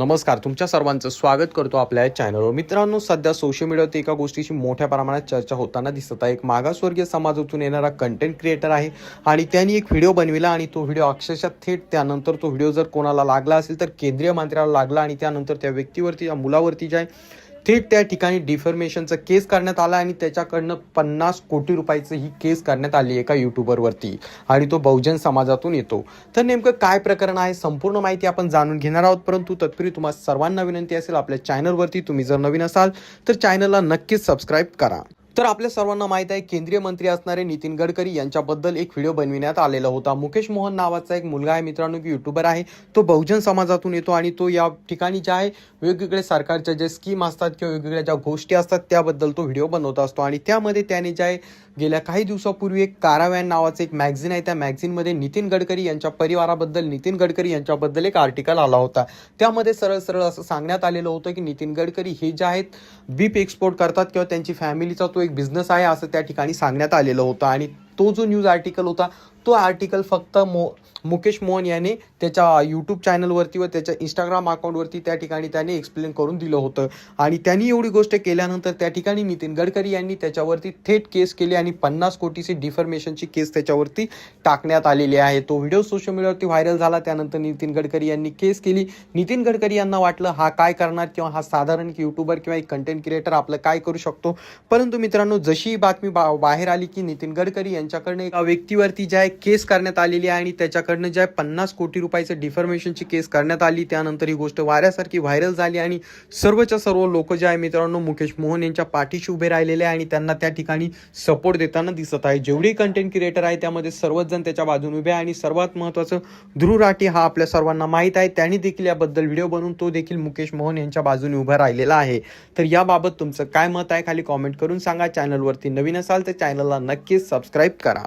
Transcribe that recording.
नमस्कार, तुमच्या सर्वांचं स्वागत करतो आपल्या चॅनलवर। मित्रांनो, सध्या सोशल मीडियावरती एका गोष्टीची मोठ्या प्रमाणात चर्चा होताना दिसत आहे। एक मागासवर्गीय समाजातून येणारा कंटेंट क्रिएटर आहे आणि त्यांनी एक व्हिडिओ बनविला आणि तो व्हिडिओ अक्षरशः थेट त्यानंतर तो व्हिडिओ जर कोणाला लागला असेल तर केंद्रीय मंत्र्याला लागला आणि त्यानंतर त्या व्यक्तीवरती, त्या मुलावरती जे आहे थेट त्या ठिकाणी डिफॉर्मेशनचा केस करण्यात आला आणि त्याच्याकडनं 50 कोटी रुपयाची ही केस करण्यात आली एका यूट्यूबरवरती आणि तो बहुजन समाजातून येतो। तर नेमकं काय प्रकरण आहे, संपूर्ण माहिती आपण जाणून घेणार आहोत। परंतु तत्पूर्वी तुम्हा सर्वांना विनंती असेल, आपल्या चॅनलवरती तुम्ही जर नवीन असाल तर चॅनलला नक्कीच सबस्क्राईब करा। तर आपल्या सर्वांना माहित आहे, केंद्रीय मंत्री असणारे नितीन गडकरी यांच्याबद्दल एक व्हिडिओ बनविण्यात आलेला होता। मुकेश मोहन नावाचा एक मुलगा आहे मित्रांनो, की यूट्यूबर आहे। तो बहुजन समाजातून येतो आणि तो या ठिकाणी जे आहे वेगवेगळे सरकारच्या जे स्कीम असतात किंवा वेगवेगळ्या ज्या गोष्टी असतात त्याबद्दल तो व्हिडिओ बनवत असतो आणि त्यामध्ये त्याने जे आहे गेल्या काही दिवसापूर्वी एक कारावॅन नावाचं एक मॅगझिन आहे, त्या मॅगझिनमध्ये नितीन गडकरी यांच्या परिवाराबद्दल, नितीन गडकरी यांच्याबद्दल एक आर्टिकल आला होता। त्यामध्ये सरळ सरळ असं सांगण्यात आलेलं होतं की नितीन गडकरी हे जे आहेत बीफ एक्सपोर्ट करतात किंवा त्यांची फॅमिलीचा तो एक बिझनेस आहे असं त्या ठिकाणी सांगण्यात आलेलं होतं। आणि तो जो न्यूज आर्टिकल होता तो आर्टिकल फक्त मुकेश मोहन याने त्याच्या यूट्यूब चॅनलवरती व त्याच्या इंस्टाग्राम अकाउंटवरती त्या ठिकाणी त्याने एक्सप्लेन करून दिलं होतं आणि त्यांनी एवढी गोष्ट केल्यानंतर त्या ठिकाणी नितीन गडकरी यांनी त्याच्यावरती थेट केस केली आणि 50 कोटीची डिफॉर्मेशनची केस त्याच्यावरती टाकण्यात आलेली आहे। तो व्हिडिओ सोशल मीडियावरती व्हायरल झाला, त्यानंतर नितीन गडकरी यांनी केस केली। नितीन गडकरी यांना वाटलं हा काय करणार किंवा हा साधारण यूट्यूबर किंवा एक कंटेंट क्रिएटर आपलं काय करू शकतो। परंतु मित्रांनो, जशी बातमी बाहेर आली की नितीन गडकरी यांच्याकडनं एका व्यक्तीवरती जे आहे केस करण्यात आलेली आहे आणि त्याच्याकडनं जे आहे 50 कोटी रुपयाचं डिफॉर्मेशनची केस करण्यात आली, त्यानंतर ही गोष्ट वाऱ्यासारखी व्हायरल झाली आणि सर्वच्या सर्व लोक जे आहे मित्रांनो मुकेश मोहन यांच्या पाठीशी उभे राहिलेले आहे आणि त्यांना त्या ठिकाणी सपोर्ट देताना दिसत आहे। जेवढे कंटेंट क्रिएटर आहे त्यामध्ये सर्वच जण त्याच्या बाजूने उभे आहे आणि सर्वात महत्त्वाचं ध्रुव राठी हा आपल्या सर्वांना माहीत आहे, त्यांनी देखील याबद्दल व्हिडिओ बनवून तो देखील मुकेश मोहन यांच्या बाजूने उभा राहिलेला आहे। तर याबाबत तुमचं काय मत आहे खाली कॉमेंट करून सांगा। चॅनलवरती नवीन असाल तर चॅनलला नक्कीच सबस्क्राईब करा।